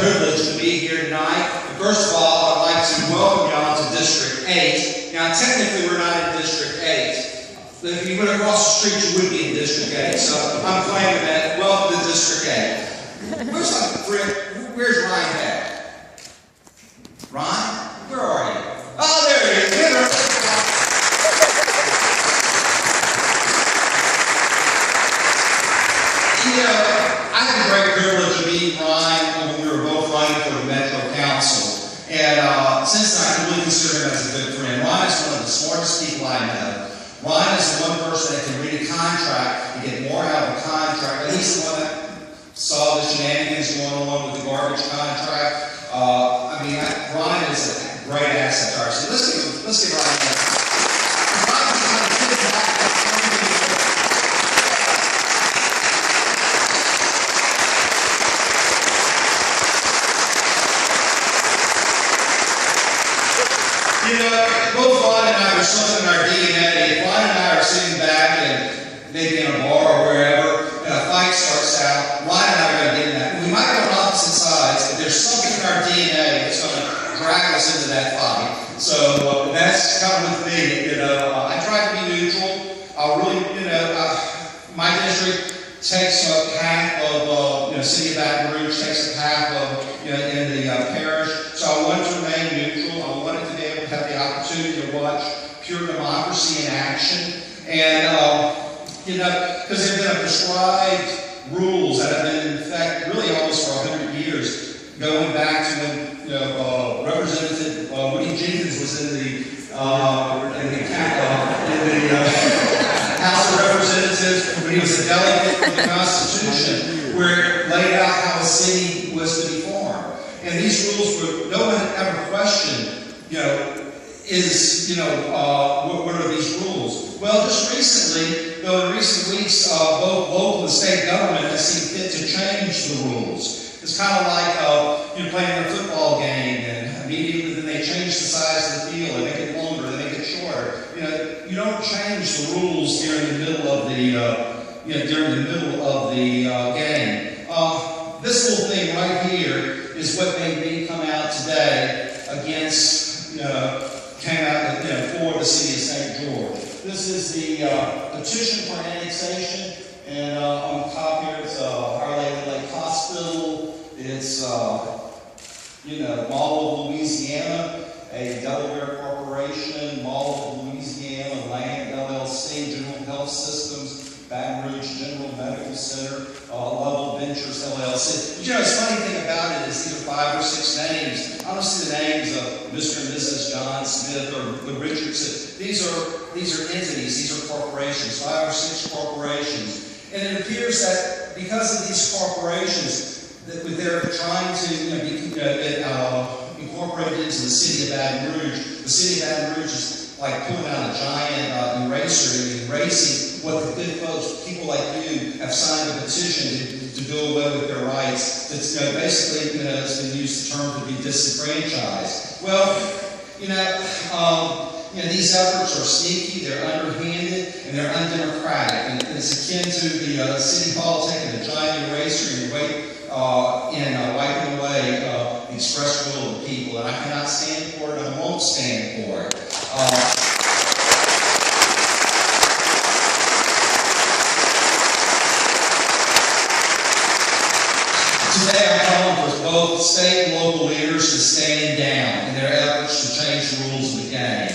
privilege to be here tonight. First of all, I'd like to welcome y'all to District 8. Now, technically, we're not in District 8. If you went across the street, you would be in District 8. So I'm claiming that. Welcome to District 8. Where's Ryan at? Ryan? Where are you? Oh, there he is. You know, I had the great privilege of meeting Ryan when we were both running for the Metro Council. And since then, I can really consider him as a good friend. Ryan is one of the smartest people I know. Ryan is the one person that can read a contract and get more out of a contract. And he's the one that saw the shenanigans going on with the garbage contract. Ryan is a great asset to our city. Let's give Ryan that. Ryan's trying to get back. You know, both Ron and I, there's something in our DNA. If Ron and I are sitting back and maybe in a bar or wherever, and a fight starts out, Ron and I are going to get in that. We might be on opposite sides, but there's something in our DNA that's going to drag us into that fight. So that's kind of with me. I try to be neutral. My district takes up half of City of Baton Rouge, takes up half of in the parish. So I wanted to remain neutral. I wanted to be able to have the opportunity to watch pure democracy in action, and because there have been prescribed rules that have been in effect really almost for 100 years, going back to when Representative Woody Jenkins was in the House of Representatives, when he was a delegate for the Constitution, where it laid out how a city was to be formed. And these rules were, no one had ever questioned, what are these rules? Well, just recently, though in recent weeks, both local and state government has seen fit to change the rules. It's kind of like you're playing a football game, and immediately then they change the size of the field, they make it longer, they make it shorter. You don't change the rules during the middle of the game. This little thing right here is what made me come out today for the city of St. George. This is the petition for annexation, and on the top here it's Our Lady Lake Hospital. It's Mall of Louisiana, a Delaware corporation, Mall of Louisiana, Land LLC, General Health Systems, Baton Rouge General Medical Center, Level Ventures LLC. But the funny thing about it is these are 5 or 6 names. I don't see the names of Mr. and Mrs. John Smith or the Richardson. These are entities, these are corporations, 5 or 6 corporations. And it appears that because of these corporations, that they're trying to get incorporated into the city of Baton Rouge. The city of Baton Rouge is like pulling out a giant eraser and erasing what the good folks, people like you, have signed a petition to do away with their rights. It's basically, it's been used the term to be disenfranchised. Well, these efforts are sneaky, they're underhanded, and they're undemocratic. And it's akin to the city hall taking a giant eraser and wiping away the express will of the people. And I cannot stand for it, and I won't stand for it. Today I'm calling for both state and local leaders to stand down in their efforts to change the rules of the game.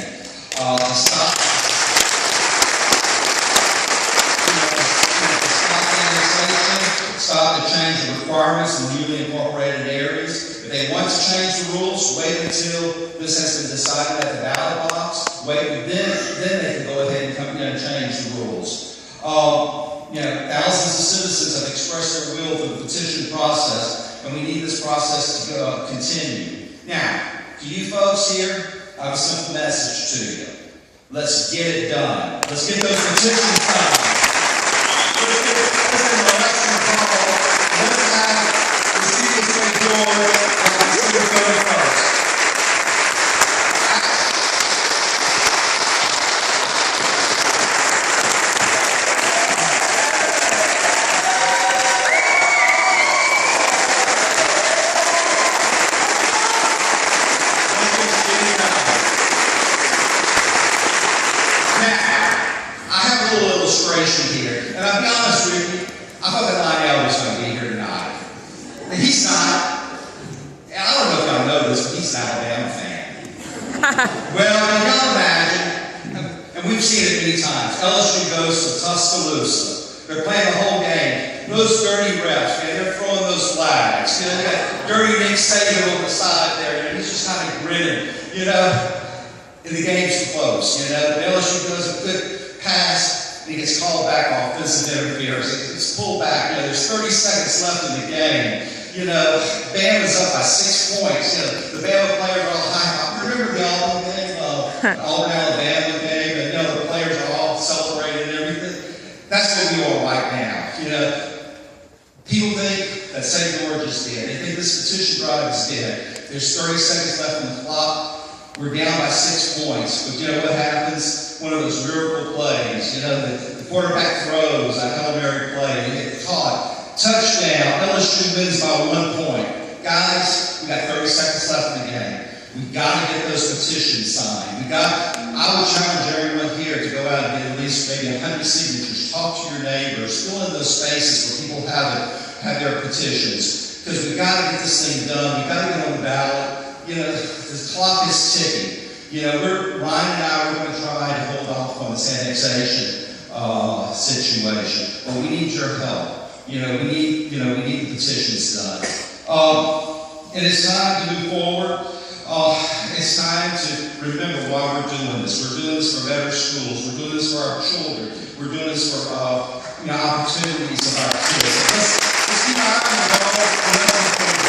Stop the change of requirements in newly incorporated areas. If they want to change the rules, wait until this has been decided at the ballot box. Then they can go ahead and come in and change the rules. Thousands of citizens have expressed their will through the petition process, and we need this process to continue. Now, to you folks here, I have a simple message to you. Let's get it done. Let's get those petitions done. Let's get an election call. Let's have the city of St. George and the city of first. seen it many times. LSU goes to Tuscaloosa. They're playing the whole game. Those dirty refs, man, they're throwing those flags. You know, they got dirty Nick Saban on the side there. You know, he's just kind of grinning, you know, and the game's close. You know, LSU does a good pass, and he gets called back offensive interference. It's pulled back. You know, there's 30 seconds left in the game. You know, Bama's up by 6 points. You know, the Bama players are all high. Remember the Auburn game, Auburn, Alabama game, and you know, the players are all celebrating and everything. That's what we are right now. You know, people think that St. George is dead. They think this petition drive is dead. There's 30 seconds left on the clock. We're down by 6 points. But you know what happens? One of those miracle plays. You know, the quarterback throws a Hail Mary play. You get caught. Touchdown. LSU wins by 1 point. Guys, we got 30 seconds left in the game. We've got to get those petitions signed. I would challenge everyone here to go out and get at least maybe 100 signatures. Talk to your neighbors. Fill in those spaces where people have their petitions. Because we've got to get this thing done. We've got to get on the ballot. You know, the clock is ticking. You know, Ryan and I are going to try to hold off on this annexation situation. But we need your help. You know, we need the petitions done. And it's time to move forward. It's time to remember why we're doing this. We're doing this for better schools. We're doing this for our children. We're doing this for opportunities of our kids. Let's keep our eye on the ball.